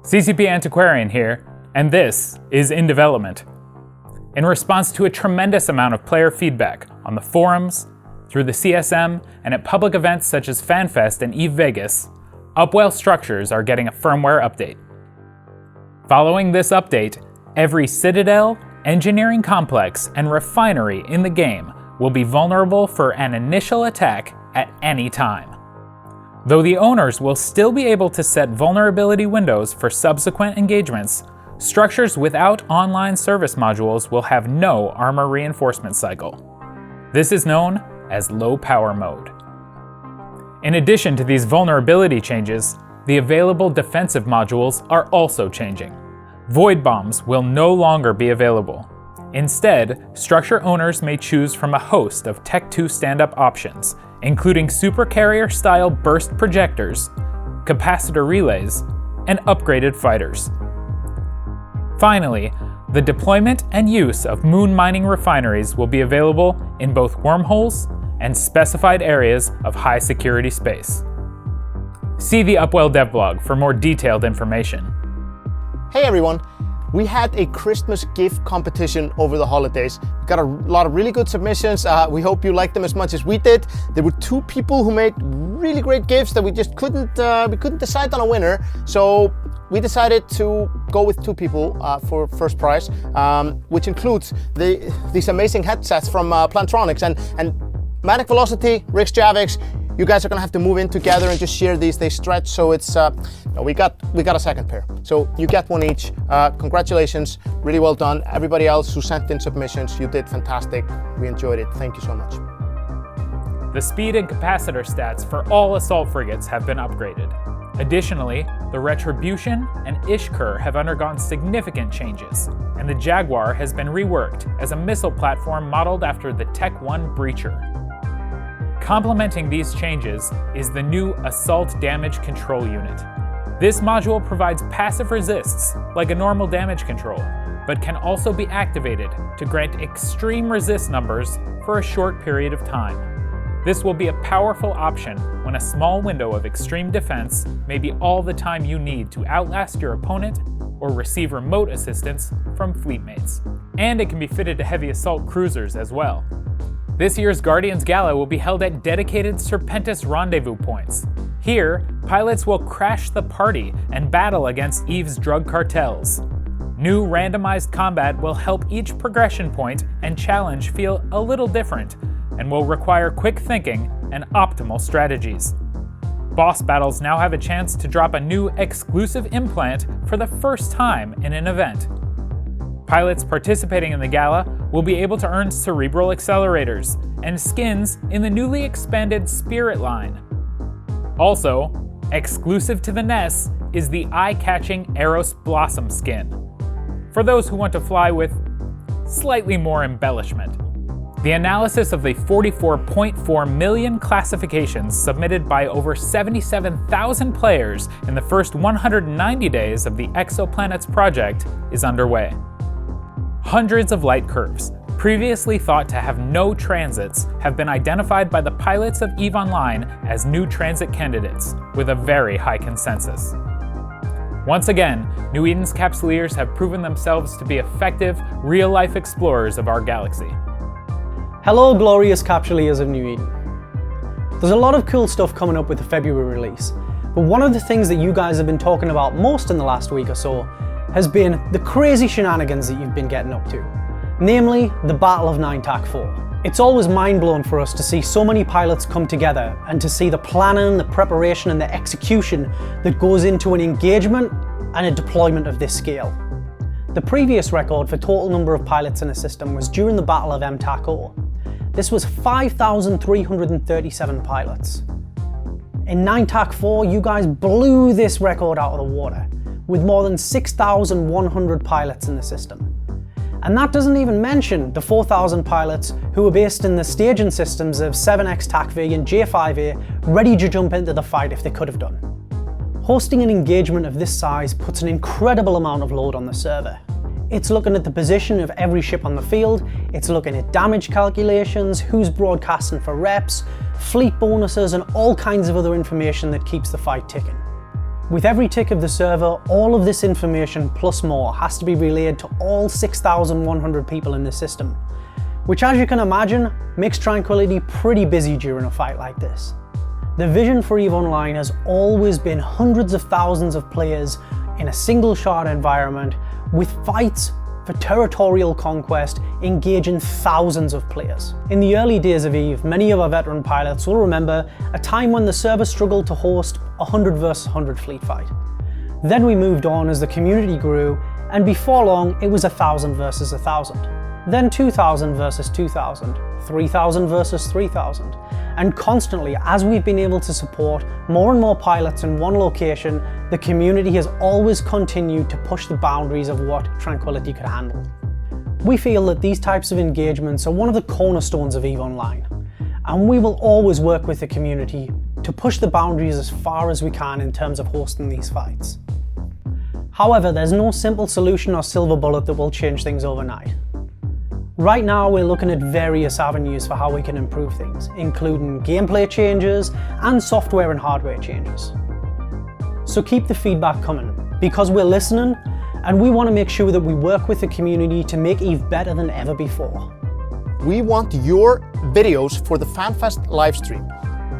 CCP Antiquarian here, and this is In Development. In response to a tremendous amount of player feedback on the forums, through the CSM, and at public events such as Fanfest and EVE Vegas, Upwell Structures are getting a firmware update. Following this update, every citadel, engineering complex, and refinery in the game will be vulnerable for an initial attack at any time. Though the owners will still be able to set vulnerability windows for subsequent engagements, structures without online service modules will have no armor reinforcement cycle. This is known as low power mode. In addition to these vulnerability changes, the available defensive modules are also changing. Void bombs will no longer be available. Instead, structure owners may choose from a host of Tech 2 stand-up options, including supercarrier-style burst projectors, capacitor relays, and upgraded fighters. Finally, the deployment and use of moon mining refineries will be available in both wormholes and specified areas of high security space. See the Upwell devblog for more detailed information. Hey everyone! We had a Christmas Gif competition over the holidays. We got a lot of really good submissions. We hope you liked them as much as we did. There were two people who made really great gifts that we just couldn't decide on a winner. So we decided to go with two people for first prize, which includes these amazing headsets from Plantronics and Manic Velocity, Rix Javix. You guys are gonna have to move in together and just share these. They stretch, so it's we got a second pair. So you get one each. Congratulations, really well done. Everybody else who sent in submissions, you did fantastic. We enjoyed it. Thank you so much. The speed and capacitor stats for all Assault Frigates have been upgraded. Additionally, the Retribution and Ishkur have undergone significant changes, and the Jaguar has been reworked as a missile platform modeled after the Tech 1 Breacher. Complementing these changes is the new Assault Damage Control Unit. This module provides passive resists like a normal damage control, but can also be activated to grant extreme resist numbers for a short period of time. This will be a powerful option when a small window of extreme defense may be all the time you need to outlast your opponent or receive remote assistance from fleetmates. And it can be fitted to heavy assault cruisers as well. This year's Guardians Gala will be held at dedicated Serpentis rendezvous points. Here, pilots will crash the party and battle against EVE's drug cartels. New randomized combat will help each progression point and challenge feel a little different, and will require quick thinking and optimal strategies. Boss battles now have a chance to drop a new exclusive implant for the first time in an event. Pilots participating in the gala will be able to earn cerebral accelerators and skins in the newly expanded Spirit line. Also, exclusive to the NES is the eye-catching Eros Blossom SKIN, for those who want to fly with slightly more embellishment. The analysis of the 44.4 million classifications submitted by over 77,000 players in the first 190 days of the Exoplanets project is underway. Hundreds of light curves, previously thought to have no transits, have been identified by the pilots of EVE Online as new transit candidates, with a very high consensus. Once again, New Eden's Capsuleers have proven themselves to be effective, real-life explorers of our galaxy. Hello, glorious Capsuleers of New Eden. There's a lot of cool stuff coming up with the February release, but one of the things that you guys have been talking about most in the last week or so has been the crazy shenanigans that you've been getting up to, namely the Battle of 9 TAC 4. It's always mind-blowing for us to see so many pilots come together and to see the planning, the preparation and the execution that goes into an engagement and a deployment of this scale. The previous record for total number of pilots in a system was during the Battle of MTAC-0. This was 5,337 pilots. In 9 TAC 4, you guys blew this record out of the water, with more than 6,100 pilots in the system. And that doesn't even mention the 4,000 pilots who were based in the staging systems of 7X TAC-V and J5A, ready to jump into the fight if they could have done. Hosting an engagement of this size puts an incredible amount of load on the server. It's looking at the position of every ship on the field, it's looking at damage calculations, who's broadcasting for reps, fleet bonuses, and all kinds of other information that keeps the fight ticking. With every tick of the server, all of this information plus more has to be relayed to all 6,100 people in the system, which, as you can imagine, makes Tranquility pretty busy during a fight like this. The vision for EVE Online has always been hundreds of thousands of players in a single shot environment with fights for territorial conquest engaging thousands of players. In the early days of EVE, many of our veteran pilots will remember a time when the server struggled to host a 100 vs 100 fleet fight. Then we moved on as the community grew, and before long it was 1,000 versus 1,000. Then 2,000 versus 2,000, 3,000 versus 3,000. And constantly, as we've been able to support more and more pilots in one location, the community has always continued to push the boundaries of what Tranquility could handle. We feel that these types of engagements are one of the cornerstones of EVE Online, and we will always work with the community to push the boundaries as far as we can in terms of hosting these fights. However, there's no simple solution or silver bullet that will change things overnight. Right now, we're looking at various avenues for how we can improve things, including gameplay changes and software and hardware changes. So keep the feedback coming, because we're listening and we want to make sure that we work with the community to make EVE better than ever before. We want your videos for the Fanfest livestream.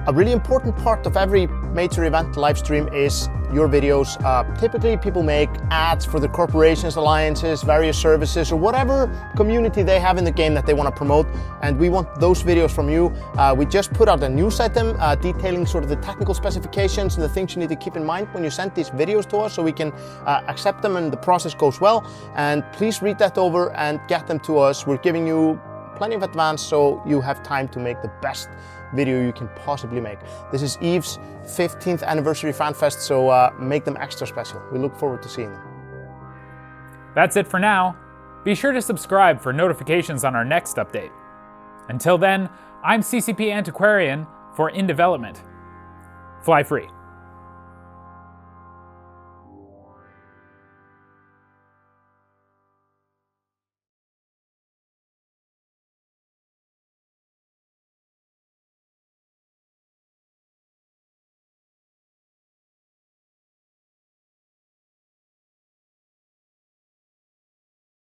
A really important part of every major event livestream is your videos. Typically people make ads for the corporations, alliances, various services, or whatever community they have in the game that they want to promote, and we want those videos from you. We just put out a news item detailing sort of the technical specifications and the things you need to keep in mind when you send these videos to us, so we can accept them and the process goes well. And please read that over and get them to us. We're giving you plenty of advance so you have time to make the best video you can possibly make. This is EVE's 15th anniversary Fanfest, so make them extra special. We look forward to seeing them. That's it for now. Be sure to subscribe for notifications on our next update. Until then, I'm CCP Antiquarian for In Development. Fly free.